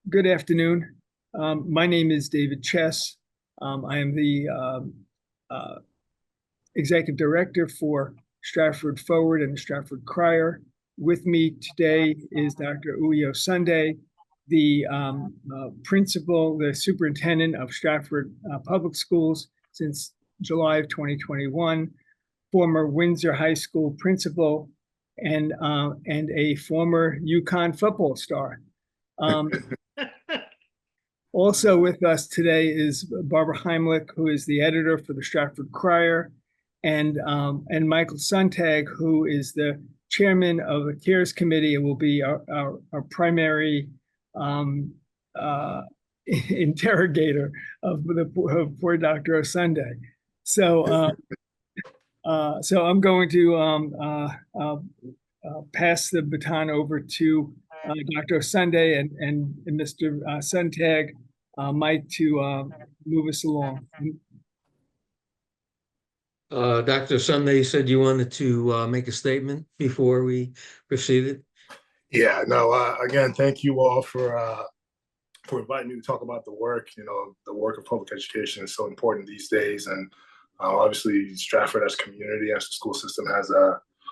Good afternoon. My name is David Chess. I am the uh, Executive Director for Stratford Forward and Stratford Crier. With me today is Dr. Uyi Osunde, the principal, the superintendent of Stratford Public Schools since July of 2021, former Windsor High School principal, and a former UConn football star. Also with us today is Barbara Heimlich, who is the editor for the Stratford Crier, and Michael Sontag, who is the chairman of the CARES Committee and will be our primary interrogator of poor Dr. Osunde. So I'm going to pass the baton over to Dr. Osunde and Mr. Sontag, Mike, to move us along. Dr. Sunday said you wanted to make a statement before we proceeded. Yeah, no, again, thank you all for inviting me to talk about the work. You know, the work of public education is so important these days. And obviously, Stratford as a community, as a school system,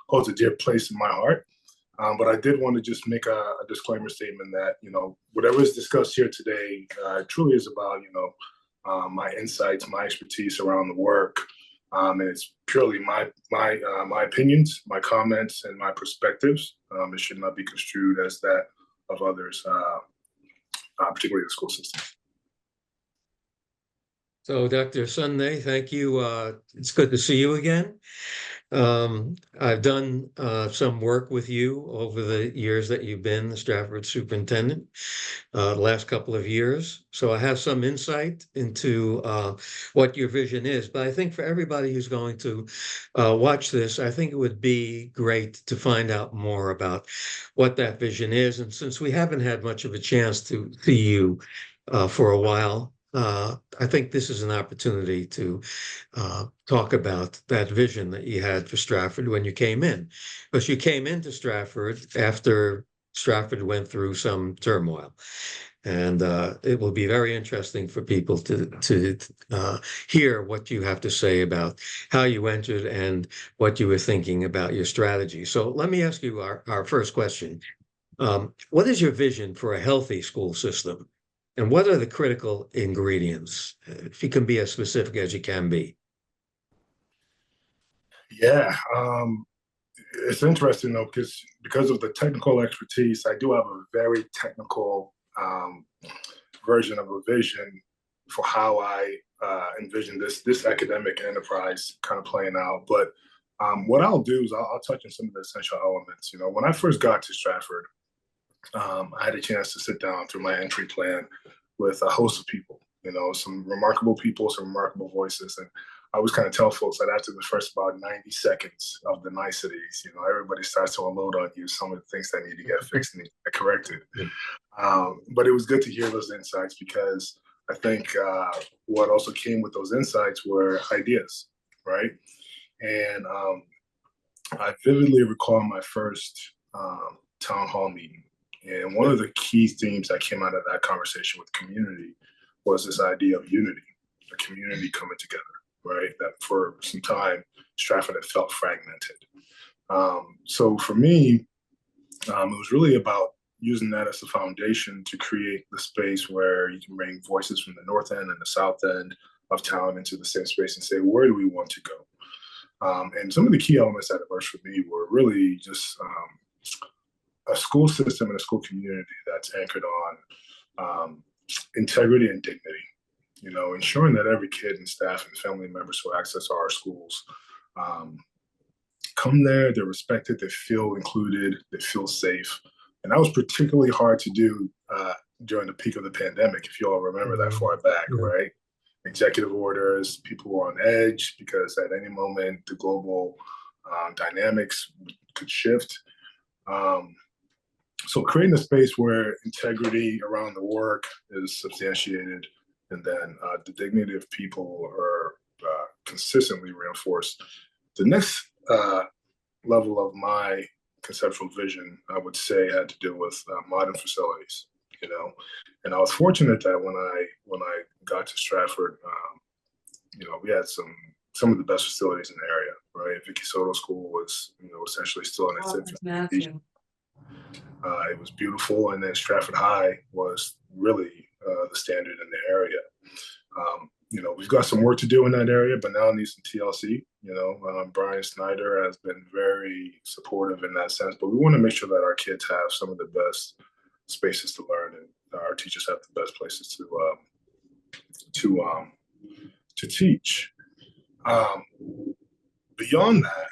holds a dear place in my heart. But I did want to just make a disclaimer statement that, you know, whatever is discussed here today truly is about, my insights, my expertise around the work. And it's purely my opinions, my comments, and my perspectives. It should not be construed as that of others, particularly the school system. So, Dr. Sunday, thank you. It's good to see you again. I've done some work with you over the years that you've been the Stratford superintendent, the last couple of years. So I have some insight into what your vision is. But I think for everybody who's going to watch this, I think it would be great to find out more about what that vision is. And since we haven't had much of a chance to see you for a while, I think this is an opportunity to talk about that vision that you had for Stratford when you came in. Because you came into Stratford after Stratford went through some turmoil. And it will be very interesting for people to hear what you have to say about how you entered and what you were thinking about your strategy. So let me ask you our first question. What is your vision for a healthy school system? And what are the critical ingredients, if you can be as specific as you can be? Yeah, it's interesting though, because of the technical expertise, I do have a very technical version of a vision for how I envision this academic enterprise kind of playing out. But what I'll do is I'll touch on some of the essential elements. You know, when I first got to Stratford, I had a chance to sit down through my entry plan with a host of people, you know, some remarkable people, some remarkable voices. And I always kind of tell folks that after the first about 90 seconds of the niceties, you know, everybody starts to unload on you some of the things that need to get fixed and get corrected. But it was good to hear those insights because I think what also came with those insights were ideas, right? And I vividly recall my first town hall meeting. And one of the key themes that came out of that conversation with community was this idea of unity, a community coming together, right? That for some time, Stratford had felt fragmented. So for me, it was really about using that as a foundation to create the space where you can bring voices from the north end and the south end of town into the same space and say, where do we want to go? And some of the key elements that emerged for me were really just a school system and a school community that's anchored on integrity and dignity. You know, ensuring that every kid and staff and family members who access our schools come there, they're respected, they feel included, they feel safe. And that was particularly hard to do during the peak of the pandemic, if you all remember that far back, right? Executive orders, people were on edge because at any moment the global dynamics could shift. So creating a space where integrity around the work is substantiated and then the dignity of people are consistently reinforced. The next level of my conceptual vision, I would say, had to do with modern facilities. you know. And I was fortunate that when I got to Stratford, we had some of the best facilities in the area, right? Vicky Soto School was, essentially still in its infancy. It was beautiful, and then Stratford High was really the standard in the area. We've got some work to do in that area, but now I need some TLC. Brian Snyder has been very supportive in that sense, but we want to make sure that our kids have some of the best spaces to learn, and our teachers have the best places to teach. Beyond that,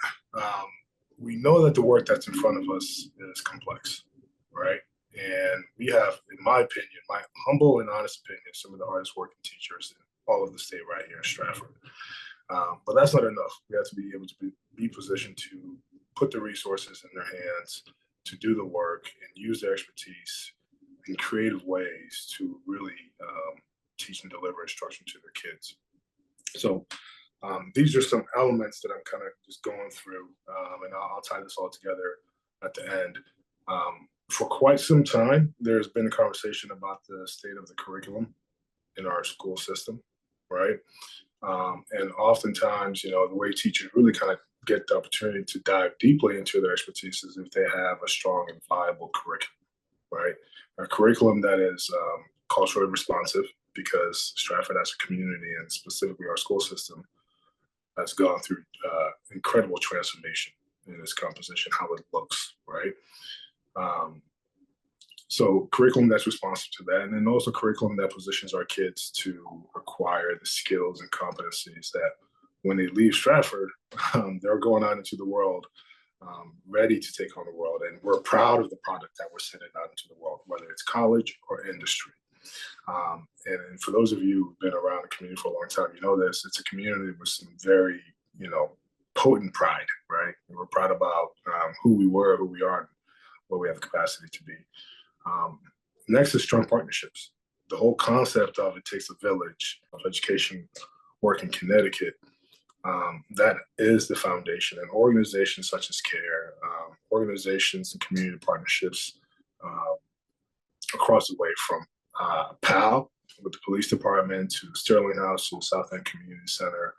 we know that the work that's in front of us is complex, right? And we have, in my opinion, my humble and honest opinion, some of the hardest working teachers in all of the state right here in Stratford. But that's not enough. We have to be able to be positioned to put the resources in their hands to do the work and use their expertise in creative ways to really teach and deliver instruction to their kids. So these are some elements that I'm kind of just going through, and I'll tie this all together at the end. For quite some time, there's been a conversation about the state of the curriculum in our school system, right? And oftentimes, the way teachers really kind of get the opportunity to dive deeply into their expertise is if they have a strong and viable curriculum, right? A curriculum that is culturally responsive, because Stratford as a community, and specifically our school system, has gone through incredible transformation in its composition, how it looks, right? So curriculum that's responsive to that, and then also curriculum that positions our kids to acquire the skills and competencies that when they leave Stratford, they're going out into the world ready to take on the world. And we're proud of the product that we're sending out into the world, whether it's college or industry. And for those of you who've been around the community for a long time, you know this, it's a community with some very, potent pride, right? And we're proud about who we were, who we are, and what we have the capacity to be. Next is strong partnerships. The whole concept of it takes a village of education work in Connecticut, that is the foundation. And organizations such as CARE, organizations and community partnerships across the way, from PAL with the police department to Sterling House to the South End Community Center,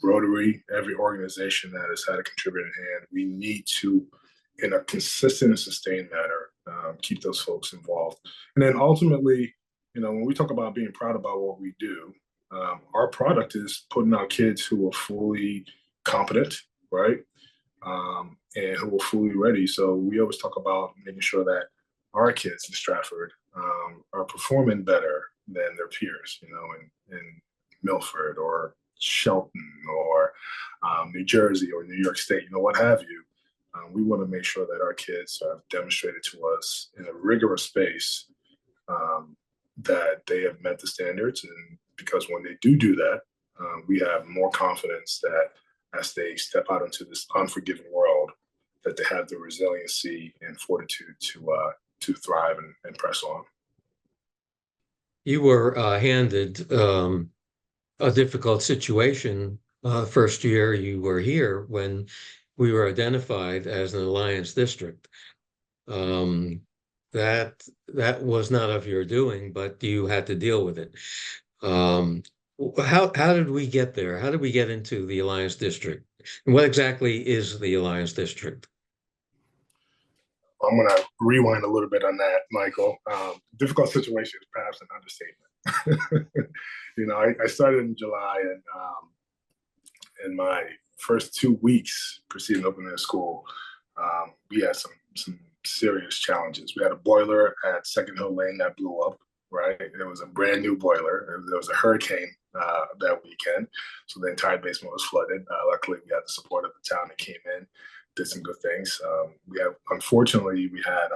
Rotary, every organization that has had a contributing hand, we need to, in a consistent and sustained manner, keep those folks involved. And then ultimately, when we talk about being proud about what we do, our product is putting out kids who are fully competent, right? And who are fully ready. So we always talk about making sure that our kids in Stratford are performing better than their peers, in Milford or Shelton or New Jersey or New York State, what have you. We want to make sure that our kids have demonstrated to us in a rigorous space that they have met the standards. And because when they do that, we have more confidence that as they step out into this unforgiving world, that they have the resiliency and fortitude to thrive and press on. You were handed a difficult situation first year you were here when we were identified as an alliance district. That was not of your doing, but you had to deal with it. How did we get there? How did we get into the alliance district? And what exactly is the alliance district? I'm going to rewind a little bit on that, Michael. Difficult situation is perhaps an understatement. I started in July, and in my first 2 weeks preceding opening the school, we had some serious challenges. We had a boiler at Second Hill Lane that blew up, right? It was a brand new boiler. There was a hurricane that weekend, so the entire basement was flooded. Luckily, we had the support of the town that came in, did some good things. Unfortunately, we had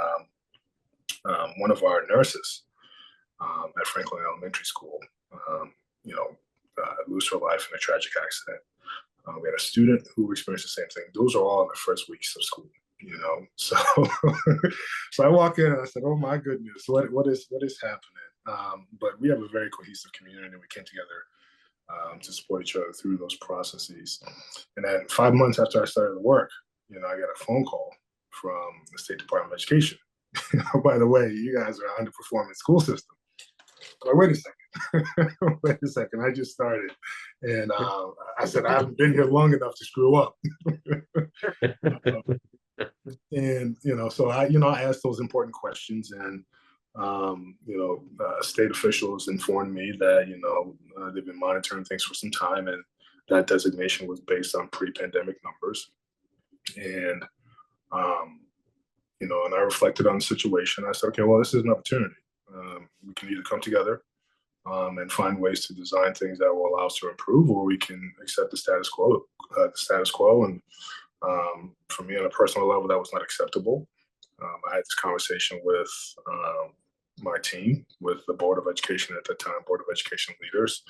one of our nurses at Franklin Elementary School, lose her life in a tragic accident. We had a student who experienced the same thing. Those are all in the first weeks of school, So, so I walk in and I said, "Oh my goodness, what is happening?" But we have a very cohesive community. We came together to support each other through those processes. And then 5 months after I started the work, I got a phone call from the State Department of Education, oh, by the way, you guys are an underperforming school system. I'm like, wait a second, wait a second. I just started, and I said I haven't been here long enough to screw up. And so I asked those important questions, and state officials informed me that they've been monitoring things for some time, and that designation was based on pre-pandemic numbers. And and I reflected on the situation. I said, okay, well, this is an opportunity. We can either come together and find ways to design things that will allow us to improve, or we can accept the status quo. And for me, on a personal level, that was not acceptable. I had this conversation with my team, with the Board of Education at the time, Board of Education leaders,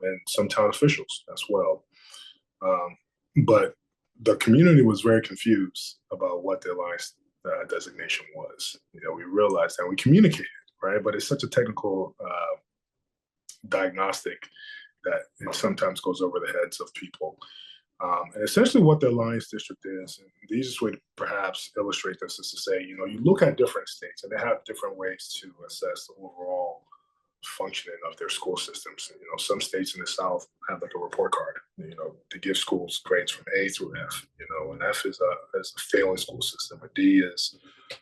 and some town officials as well. But the community was very confused about what the Alliance designation was. We realized that, we communicated, right? But it's such a technical diagnostic that it sometimes goes over the heads of people. And essentially what the Alliance District is, and the easiest way to perhaps illustrate this is to say, you look at different states and they have different ways to assess the overall functioning of their school systems. Some states in the South have like a report card, to give schools grades from A through F, and F is a failing school system. A D is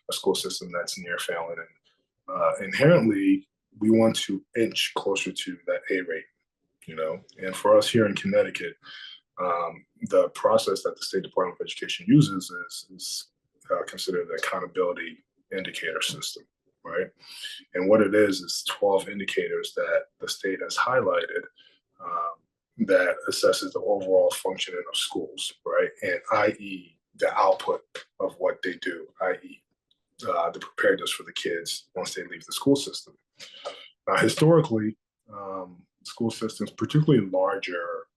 a school system that's near failing. And inherently, we want to inch closer to that A rate, and for us here in Connecticut, the process that the State Department of Education uses is considered the accountability indicator system, right? And what it is 12 indicators that the state has highlighted that assesses the overall functioning of schools, right? And i.e. the output of what they do, i.e. The preparedness for the kids once they leave the school system. Now, historically, school systems, particularly larger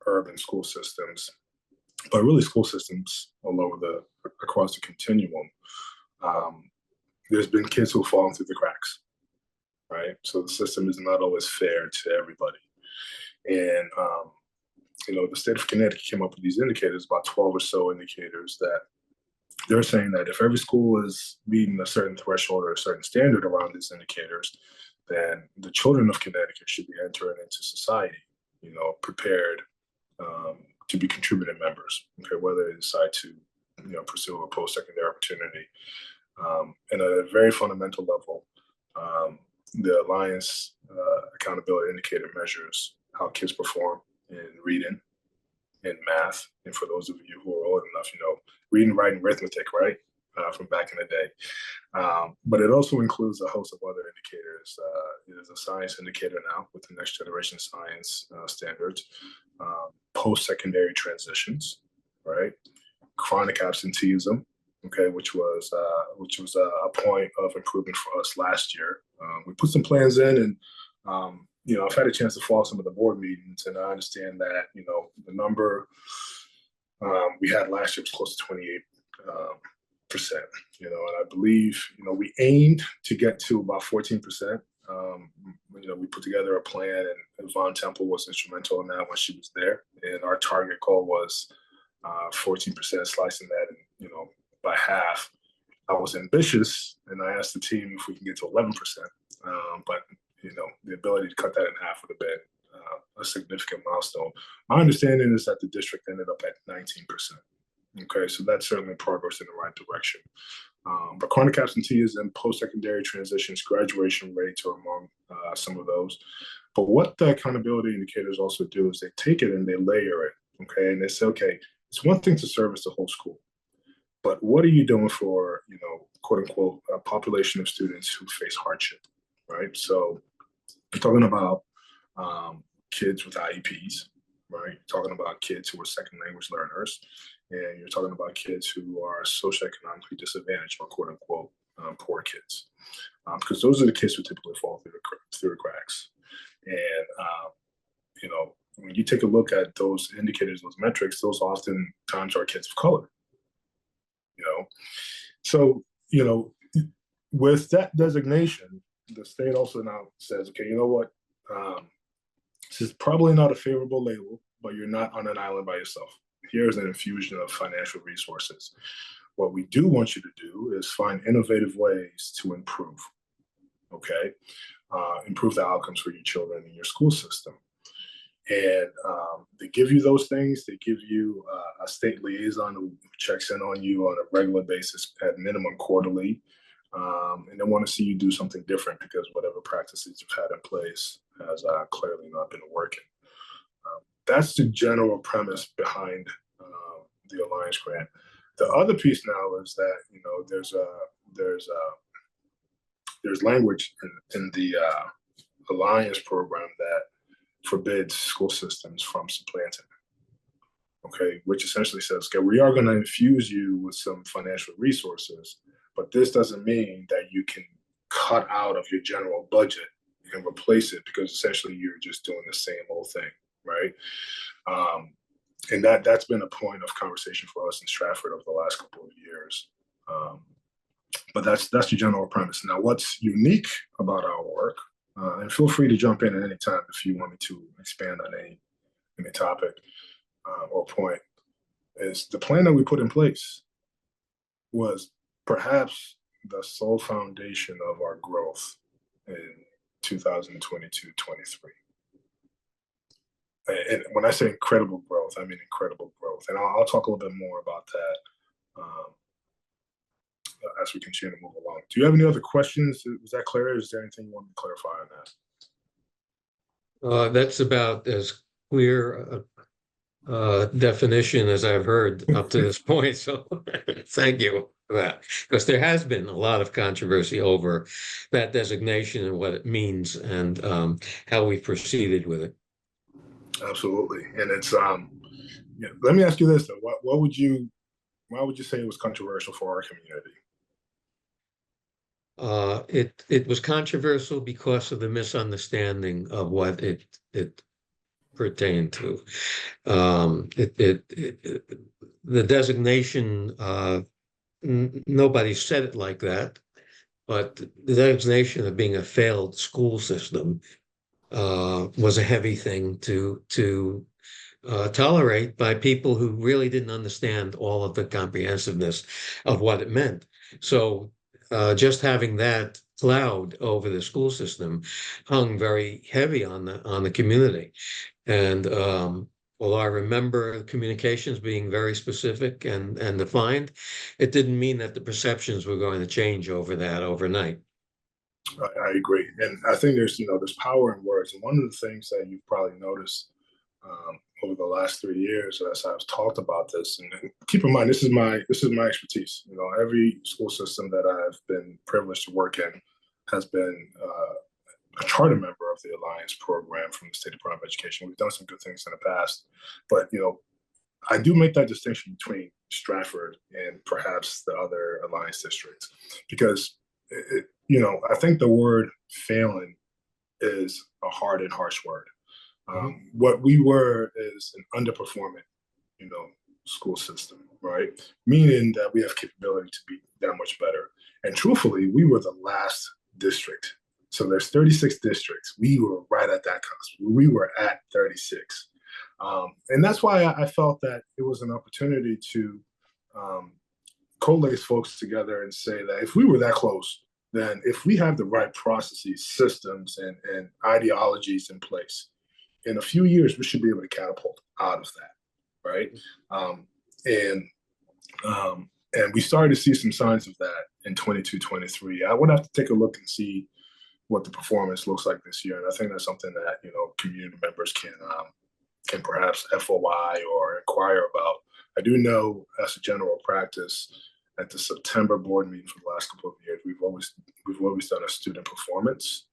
urban school systems, but really school systems across the continuum, there's been kids who've fallen through the cracks, right? So the system is not always fair to everybody. And, the state of Connecticut came up with these indicators, about 12 or so indicators, that they're saying that if every school is meeting a certain threshold or a certain standard around these indicators, then the children of Connecticut should be entering into society, prepared to be contributing members, okay, whether they decide to, pursue a post-secondary opportunity. And at a very fundamental level, the Alliance accountability indicator measures how kids perform in reading, in math, and for those of you who are old enough, reading, writing, arithmetic, right, from back in the day. But it also includes a host of other indicators. There's a science indicator now with the next generation science standards, post-secondary transitions, right, chronic absenteeism, okay, which was a point of improvement for us last year. We put some plans in, and I've had a chance to follow some of the board meetings, and I understand that the number we had last year was close to 28%. And I believe we aimed to get to about 14%. We put together a plan, and Yvonne Temple was instrumental in that when she was there. And our target goal was 14%, slicing that, by half. I was ambitious, and I asked the team if we can get to 11%. But the ability to cut that in half would have been a significant milestone. My understanding is that the district ended up at 19%. Okay, so that's certainly progress in the right direction. But chronic absenteeism, post-secondary transitions, graduation rates are among some of those. But what the accountability indicators also do is they take it and they layer it, okay? And they say, okay, it's one thing to service the whole school, but what are you doing for, quote unquote, a population of students who face hardship, right? So you're talking about kids with IEPs, right? You're talking about kids who are second language learners, and you're talking about kids who are socioeconomically disadvantaged, or quote unquote poor kids, because those are the kids who typically fall through the cracks. And when you take a look at those indicators, those metrics, those oftentimes are kids of color. So with that designation, the state also now says, okay, you know what? This is probably not a favorable label, but you're not on an island by yourself. Here's an infusion of financial resources. What we do want you to do is find innovative ways to improve, okay? Improve the outcomes for your children in your school system. And they give you those things. They give you a state liaison who checks in on you on a regular basis, at minimum quarterly. And they want to see you do something different because whatever practices you've had in place has clearly not been working. That's the general premise behind the Alliance grant. The other piece now is that there's language in the Alliance program that forbids school systems from supplanting. Okay, which essentially says, okay, we are going to infuse you with some financial resources, but this doesn't mean that you can cut out of your general budget and replace it, because essentially you're just doing the same old thing, right? And that's been a point of conversation for us in Stratford over the last couple of years. But that's the general premise. Now, what's unique about our work, and feel free to jump in at any time if you want me to expand on any topic or point, is the plan that we put in place was perhaps the sole foundation of our growth in 2022-23. And when I say incredible growth, I mean incredible growth. And I'll talk a little bit more about that as we continue to move along. Do you have any other questions? Was that clear? Is there anything you want to clarify on that? That's about as clear definition as I've heard up to this point. So thank you for that, because there has been a lot of controversy over that designation and what it means and how we proceeded with it. Absolutely. And it's let me ask you this though. Why would you say it was controversial for our community? It was controversial because of the misunderstanding of what it pertained to. The designation, nobody said it like that, but the designation of being a failed school system was a heavy thing to tolerate by people who really didn't understand all of the comprehensiveness of what it meant. So just having that cloud over the school system hung very heavy on the community. And although I remember communications being very specific and defined, it didn't mean that the perceptions were going to change over that overnight. I agree, and I think there's power in words. And one of the things that you've probably noticed over the last 3 years as I've talked about this, and keep in mind this is my expertise. Every school system that I've been privileged to work in has been a charter member of the Alliance program from the State Department of Education. We've done some good things in the past, but I do make that distinction between Stratford and perhaps the other Alliance districts, because I think the word failing is a hard and harsh word. What we were is an underperforming, school system, right? Meaning that we have capability to be that much better. And truthfully, we were the last district. So there's 36 districts. We were right at that cusp. We were at 36. And that's why I felt that it was an opportunity to coalesce folks together and say that if we were that close, then if we have the right processes, systems, and ideologies in place, in a few years, we should be able to catapult out of that, right? And we started to see some signs of that in 22-23. I would have to take a look and see what the performance looks like this year. And I think that's something that, community members can perhaps FOI or inquire about. I do know, as a general practice, at the September board meeting for the last couple of years, we've always done a student performance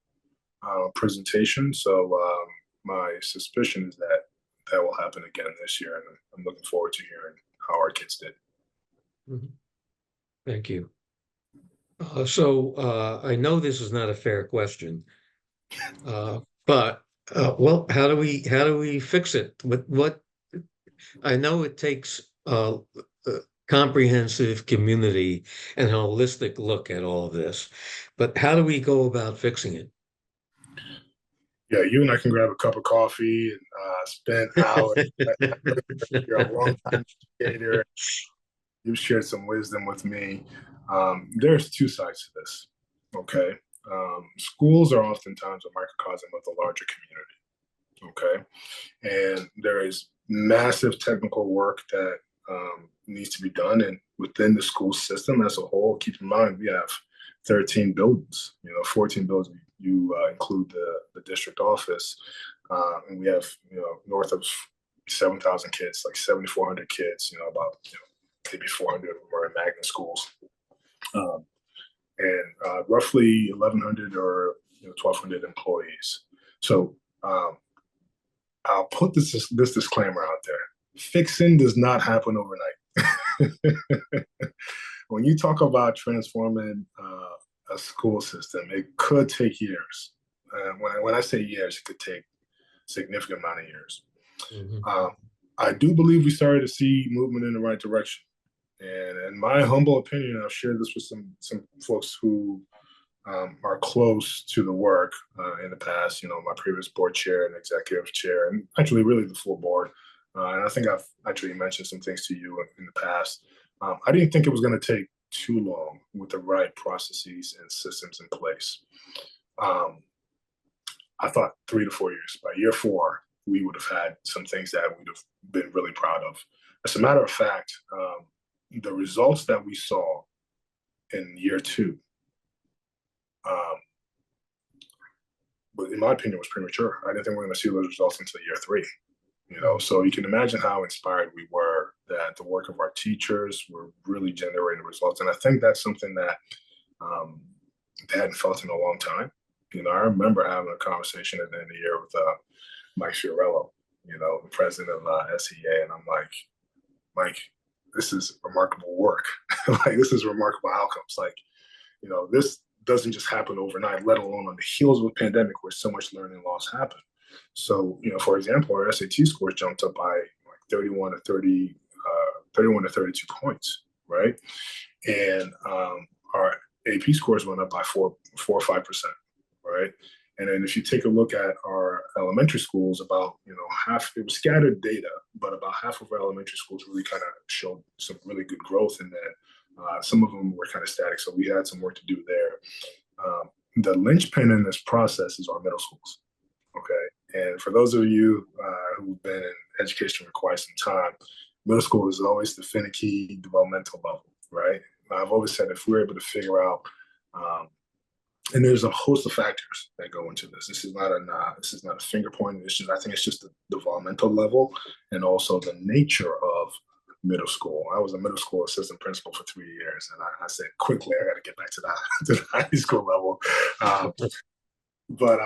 presentation. So my suspicion is that will happen again this year, and I'm looking forward to hearing how our kids did. Mm-hmm. Thank you. So I know this is not a fair question, but well, how do we fix it? What I know it takes comprehensive community and holistic look at all of this, but how do we go about fixing it? Yeah, you and I can grab a cup of coffee and spend hours. You're a long time educator. you've shared some wisdom with me. There's two sides to this. Okay. Schools are oftentimes a microcosm of the larger community. Okay. And there is massive technical work that needs to be done. And within the school system as a whole, keep in mind, we have 13 buildings, 14 buildings. You include the district office. And we have, north of 7,000 kids, like 7,400 kids, about, maybe 400 of them are in magnet schools. And roughly 1,100 or 1,200 employees. So I'll put this disclaimer out there. Fixing does not happen overnight. When you talk about transforming a school system, it could take years. When I say years, it could take a significant amount of years. Mm-hmm. I do believe we started to see movement in the right direction. And in my humble opinion, I've shared this with some folks who are close to the work in the past, my previous board chair and executive chair, and actually really the full board. And I think I've actually mentioned some things to you in the past. I didn't think it was going to take too long with the right processes and systems in place. I thought 3 to 4 years. By year 4, we would have had some things that we'd have been really proud of. As a matter of fact, the results that we saw in year 2, but in my opinion, was premature. I didn't think we were going to see those results until year 3. So you can imagine how inspired we were that the work of our teachers were really generating results. And I think that's something that they hadn't felt in a long time. I remember having a conversation at the end of the year with Mike Fiorello, the president of SEA. And I'm like, Mike, this is remarkable work. Like, this is remarkable outcomes. Like, this doesn't just happen overnight, let alone on the heels of a pandemic where so much learning loss happened. So, for example, our SAT scores jumped up by like 31 to 32 points, right? And our AP scores went up by 4 or 5%, right? And then if you take a look at our elementary schools, about, half, it was scattered data, but about half of our elementary schools really kind of showed some really good growth in that. Some of them were kind of static, so we had some work to do there. The linchpin in this process is our middle schools, okay? And for those of you who've been in education for quite some time, middle school is always the finicky developmental level, right? I've always said if we're able to figure out, and there's a host of factors that go into this. This is not a finger point. I think it's just the developmental level and also the nature of middle school. I was a middle school assistant principal for 3 years, and I said quickly, I got to get back to the high school level. But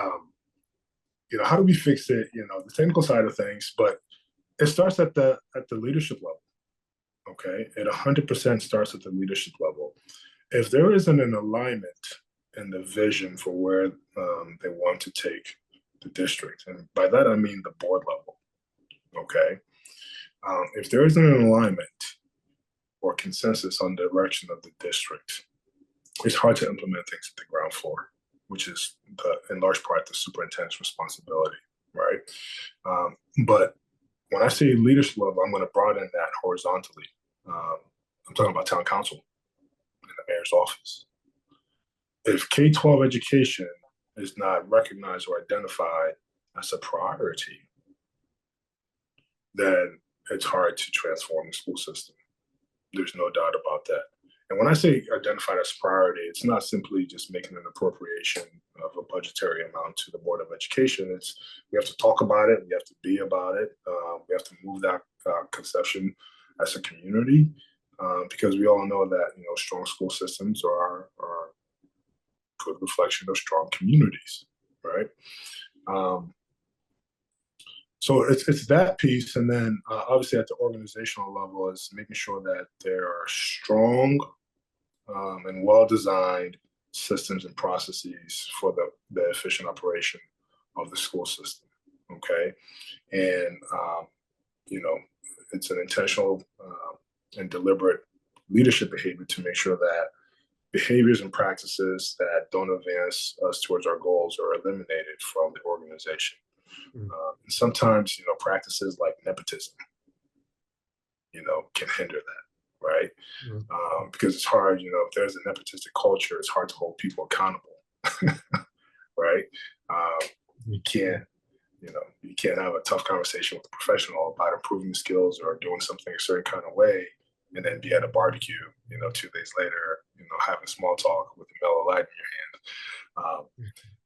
how do we fix it? The technical side of things, but it starts at the leadership level. Okay, it 100% starts at the leadership level. If there isn't an alignment in the vision for where they want to take the district, and by that I mean the board level. Okay. If there isn't an alignment or consensus on the direction of the district, it's hard to implement things at the ground floor, which is in large part the superintendent's responsibility, right? But when I say leadership level, I'm going to broaden that horizontally. I'm talking about town council and the mayor's office. If K-12 education is not recognized or identified as a priority, then it's hard to transform the school system. There's no doubt about that. And when I say identified as priority, it's not simply just making an appropriation of a budgetary amount to the Board of Education. We have to talk about it. We have to be about it. We have to move that conception as a community, because we all know that strong school systems are a good reflection of strong communities, right? So it's that piece, and then obviously at the organizational level is making sure that there are strong and well-designed systems and processes for the efficient operation of the school system. Okay, and it's an intentional and deliberate leadership behavior to make sure that behaviors and practices that don't advance us towards our goals are eliminated from the organization. And sometimes, practices like nepotism, can hinder that. right? Mm. Because it's hard, if there's a nepotistic culture, it's hard to hold people accountable, right? You can't, you can't have a tough conversation with a professional about improving the skills or doing something a certain kind of way, and then be at a barbecue, 2 days later, having small talk with a mellow light in your hand.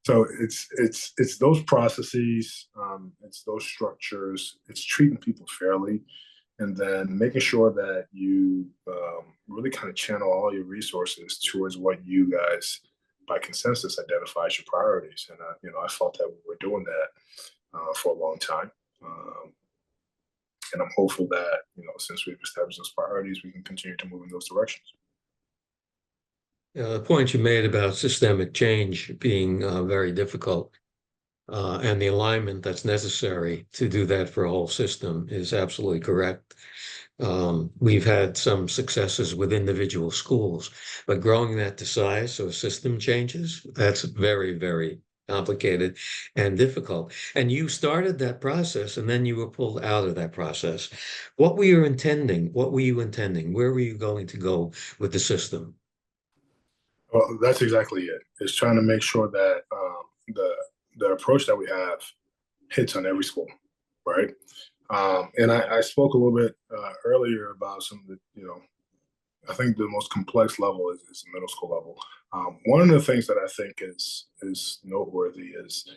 So it's those processes, it's those structures, it's treating people fairly, and then making sure that you really kind of channel all your resources towards what you guys, by consensus, identify as your priorities. And I felt that we were doing that for a long time. And I'm hopeful that since we've established those priorities, we can continue to move in those directions. The point you made about systemic change being very difficult and the alignment that's necessary to do that for a whole system is absolutely correct. We've had some successes with individual schools, but growing that to size so a system changes, that's very, very complicated and difficult. And you started that process and then you were pulled out of that process. What were you intending? What were you intending? Where were you going to go with the system? Well, that's exactly it. It's trying to make sure that the approach that we have hits on every school, right? And I spoke a little bit earlier about some of the, I think the most complex level is the middle school level. One of the things that I think is noteworthy is,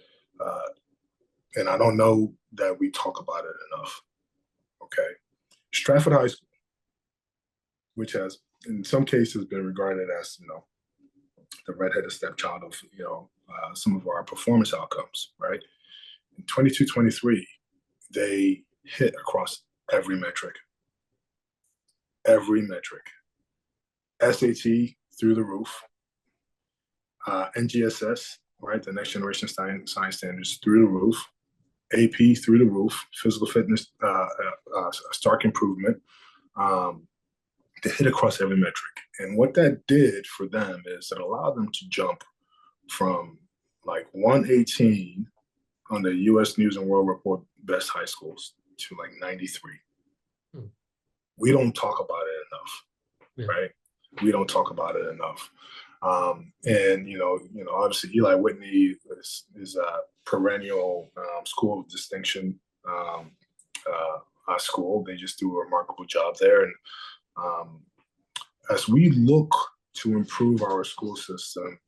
and I don't know that we talk about it enough. Okay, Stratford High School, which has in some cases been regarded as the redheaded stepchild of some of our performance outcomes, right? In 22-23, they hit across every metric. Every metric. SAT through the roof. NGSS, right? The next generation science standards through the roof. AP through the roof. Physical fitness, stark improvement. They hit across every metric. And what that did for them is it allowed them to jump from like 118 on the US News and World Report best high schools to like 93. Hmm. We don't talk about it enough, right? We don't talk about it enough. And obviously Eli Whitney is a perennial school of distinction school. They just do a remarkable job there. And as we look to improve our school system,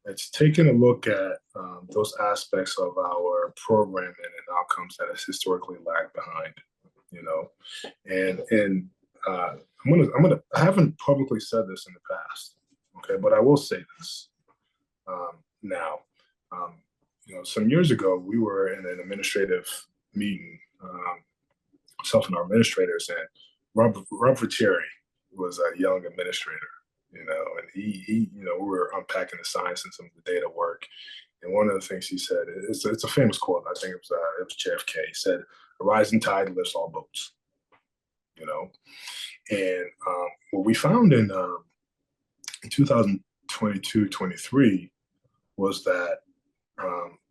it's taking a look at those aspects of our programming and outcomes that has historically lagged behind, and I haven't publicly said this in the past, okay, but I will say this now. Some years ago, we were in an administrative meeting, myself and our administrators, and Rob Viteri was a young administrator, and he we were unpacking the science and some of the data work. And one of the things he said, it's a famous quote. I think it was JFK. He said, "A rising tide lifts all boats." And what we found in 2022-23 was that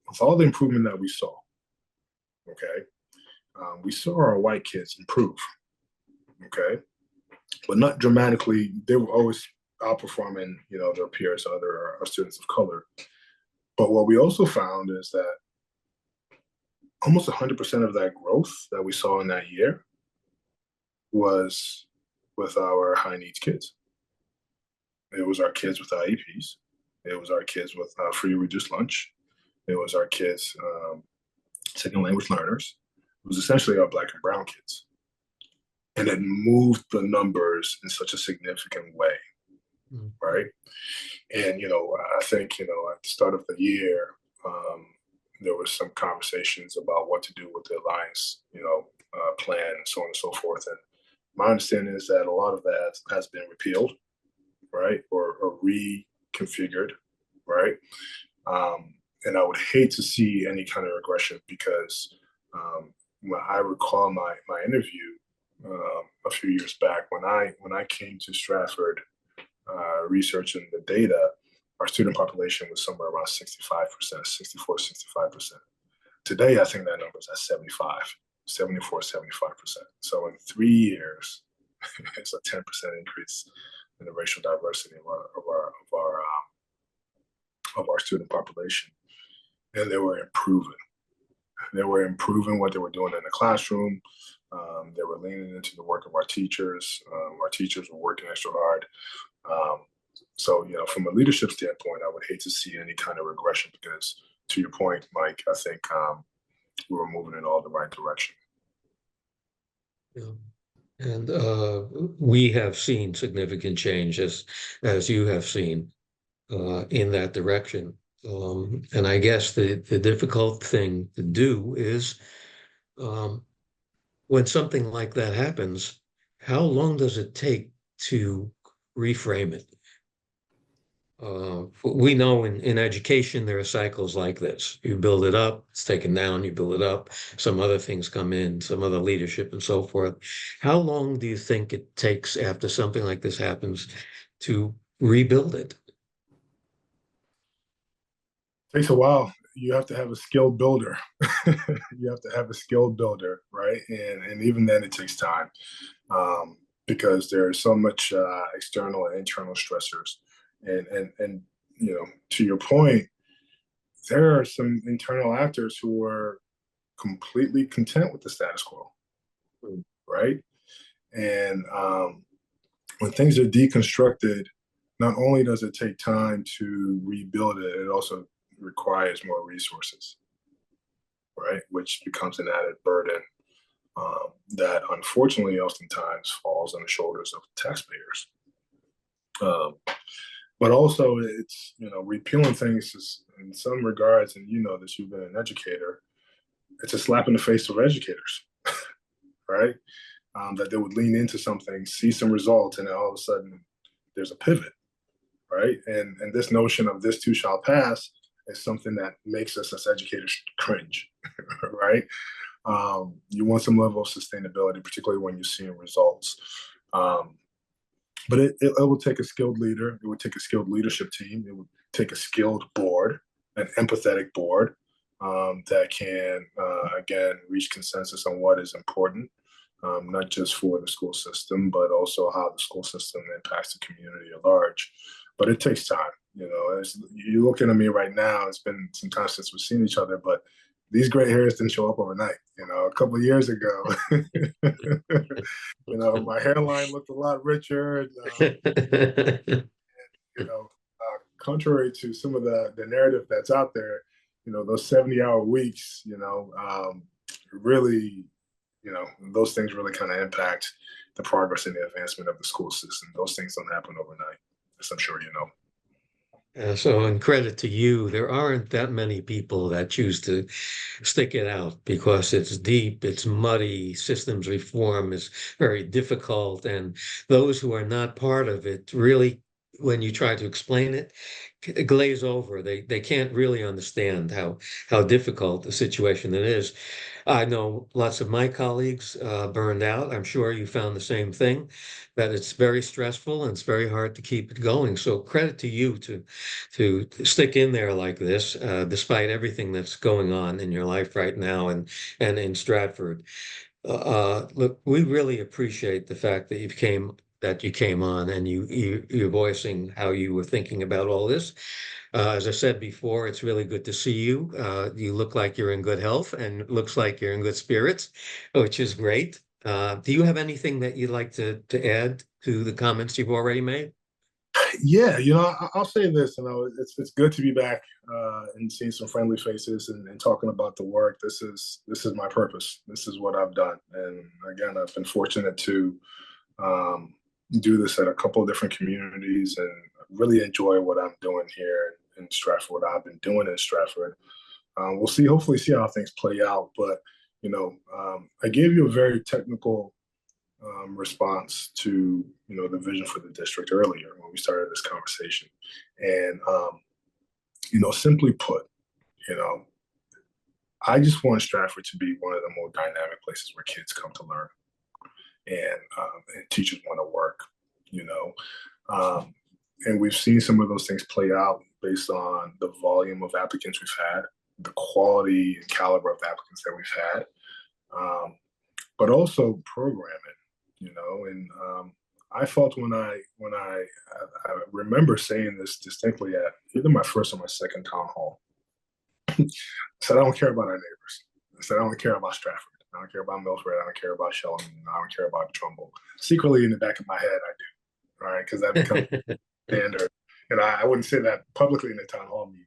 with all the improvement that we saw, okay, we saw our white kids improve, okay, but not dramatically. They were always outperforming, their peers, other students of color. But what we also found is that almost 100% of that growth that we saw in that year was with our high needs kids. It was our kids with IEPs. It was our kids with free reduced lunch. It was our kids, second language learners. It was essentially our Black and brown kids. And it moved the numbers in such a significant way, right? And, I think, at the start of the year, there was some conversations about what to do with the Alliance, plan and so on and so forth. And my understanding is that a lot of that has been repealed, right, or reconfigured, right? And I would hate to see any kind of regression because when I recall my interview a few years back when I came to Stratford researching the data, our student population was somewhere around 65%, 64, 65%. Today, I think that number is at 75, 74, 75%. So in 3 years, It's a 10% increase in the racial diversity of our student population, and they were improving. They were improving what they were doing in the classroom. They were leaning into the work of our teachers. Our teachers were working extra hard. So, from a leadership standpoint, I would hate to see any kind of regression because, to your point, Mike, I think we were moving in all the right direction. Yeah. And we have seen significant changes, as you have seen, in that direction. And I guess the difficult thing to do is um, when something like that happens, how long does it take to reframe it? We know in education, there are cycles like this. You build it up, it's taken down, you build it up, some other things come in, some other leadership and so forth. How long do you think it takes after something like this happens to rebuild it? Takes a while. You have to have a skilled builder. You have to have a skilled builder, right? And even then, it takes time because there's so much external and internal stressors. And to your point, there are some internal actors who are completely content with the status quo, right? And when things are deconstructed, not only does it take time to rebuild it, it also requires more resources, right? Which becomes an added burden that unfortunately oftentimes falls on the shoulders of taxpayers. But also it's, repealing things is, in some regards, and that you've been an educator, it's a slap in the face of educators, right? That they would lean into something, see some results, and then all of a sudden there's a pivot, right? And this notion of this too shall pass is something that makes us as educators cringe, right? You want some level of sustainability, particularly when you're seeing results. But it will take a skilled leader. It would take a skilled leadership team. It would take a skilled board, an empathetic board that can, again, reach consensus on what is important, not just for the school system, but also how the school system impacts the community at large. But it takes time. As you're looking at me right now, it's been some time since we've seen each other, but these gray hairs didn't show up overnight. A couple of years ago, my hairline looked a lot richer. Contrary to some of the narrative that's out there, those 70-hour weeks, really, those things really kind of impact the progress and the advancement of the school system. Those things don't happen overnight, as I'm sure you know. So, in credit to you, there aren't that many people that choose to stick it out because it's deep, it's muddy, systems reform is very difficult, and those who are not part of it really, when you try to explain it, glaze over. They can't really understand how difficult the situation it is. I know lots of my colleagues burned out. I'm sure you found the same thing, that it's very stressful and it's very hard to keep it going. So credit to you to stick in there like this, despite everything that's going on in your life right now and in Stratford. Look, we really appreciate the fact that you came on and you're voicing how you were thinking about all this. As I said before, it's really good to see you. You look like you're in good health and it looks like you're in good spirits, which is great. Do you have anything that you'd like to add to the comments you've already made? Yeah, I'll say this, it's good to be back and seeing some friendly faces and talking about the work. This is my purpose. This is what I've done, and again, I've been fortunate to do this at a couple of different communities, and really enjoy what I'm doing here in Stratford. What I've been doing in Stratford. We'll hopefully see how things play out. But I gave you a very technical response to the vision for the district earlier when we started this conversation, and simply put, I just want Stratford to be one of the more dynamic places where kids come to learn and teachers want to work. And we've seen some of those things play out based on the volume of applicants we've had, the quality and caliber of applicants that we've had, but also programming. And I felt I remember saying this distinctly at either my first or my second town hall. I said, I don't care about our neighbors. I said, I don't care about Stratford. I don't care about Millsboro. I don't care about Shelton. I don't care about Trumbull. Secretly in the back of my head, I do. All right, because that becomes standard. And I wouldn't say that publicly in the town hall meeting.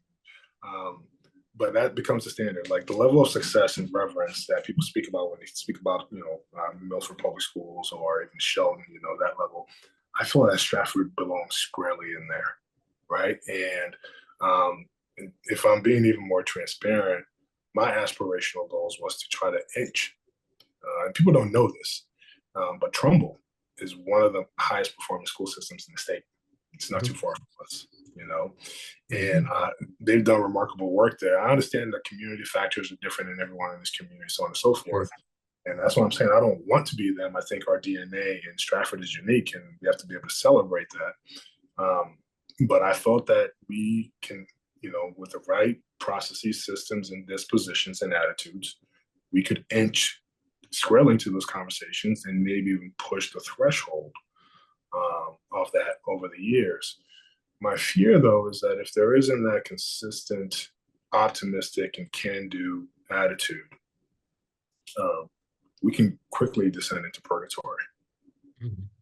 But that becomes the standard. Like the level of success and reverence that people speak about when they speak about, Milford Public Schools or even Shelton, that level. I feel that Stratford belongs squarely in there, right? And if I'm being even more transparent, my aspirational goals was to try to inch. And people don't know this, but Trumbull is one of the highest performing school systems in the state. It's not too far from us, and they've done remarkable work there. I understand that community factors are different in everyone in this community, so on and so forth. And that's what I'm saying. I don't want to be them. I think our DNA in Stratford is unique, and we have to be able to celebrate that. But I felt that we can, with the right processes, systems, and dispositions and attitudes, we could inch squarely into those conversations and maybe even push the threshold of that over the years. My fear, though, is that if there isn't that consistent, optimistic, and can-do attitude, we can quickly descend into purgatory,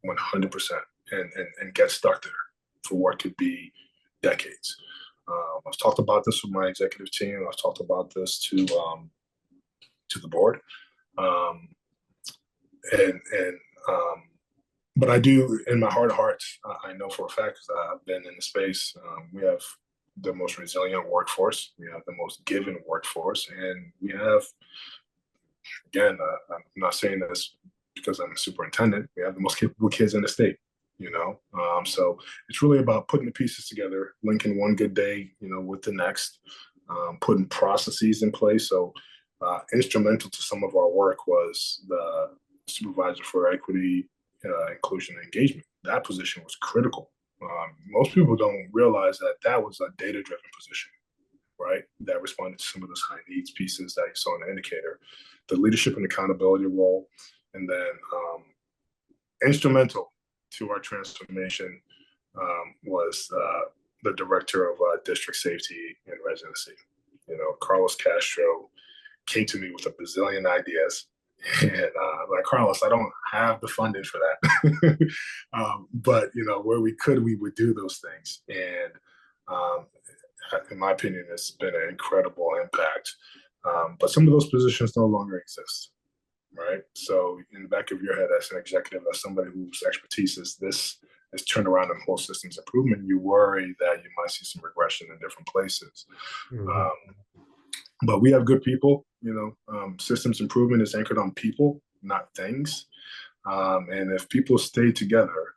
100%, and get stuck there for what could be decades. I've talked about this with my executive team. I've talked about this to the board, but I do, in my heart of hearts, I know for a fact, because I've been in the space, we have the most resilient workforce, we have the most given workforce, and we have, again, I'm not saying this because I'm a superintendent, we have the most capable kids in the state, so it's really about putting the pieces together, linking one good day, with the next, putting processes in place. So instrumental to some of our work was the supervisor for equity, inclusion, and engagement. That position was critical. Most people don't realize that was a data-driven position, right? That responded to some of those high needs pieces that you saw in the indicator, the leadership and accountability role, and then instrumental to our transformation was the director of district safety and residency. Carlos Castro came to me with a bazillion ideas. And like, Carlos, I don't have the funding for that. But, where we could, we would do those things. And in my opinion, it's been an incredible impact. But some of those positions no longer exist, right? So in the back of your head, as an executive, as somebody whose expertise is this, is turnaround and whole systems improvement, you worry that you might see some regression in different places. But we have good people, systems improvement is anchored on people, not things. And if people stay together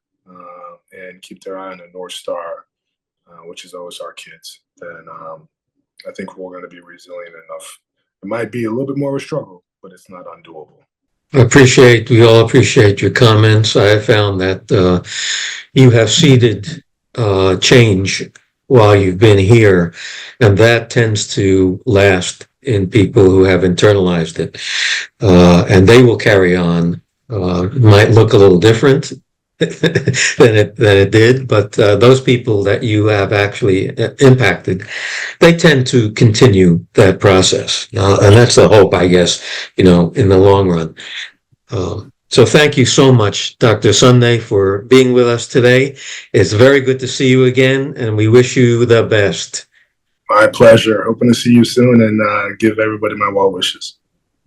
and keep their eye on the North Star, which is always our kids, then I think we're going to be resilient enough. It might be a little bit more of a struggle, but it's not undoable. We all appreciate your comments. I have found that you have seeded change while you've been here, and that tends to last in people who have internalized it, and they will carry on. It might look a little different than it did, but those people that you have actually impacted, they tend to continue that process, and that's the hope, I guess, in the long run. So thank you so much, Dr. Osunde, for being with us today. It's very good to see you again, and we wish you the best. My pleasure. Hoping to see you soon and give everybody my well wishes.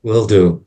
Will do.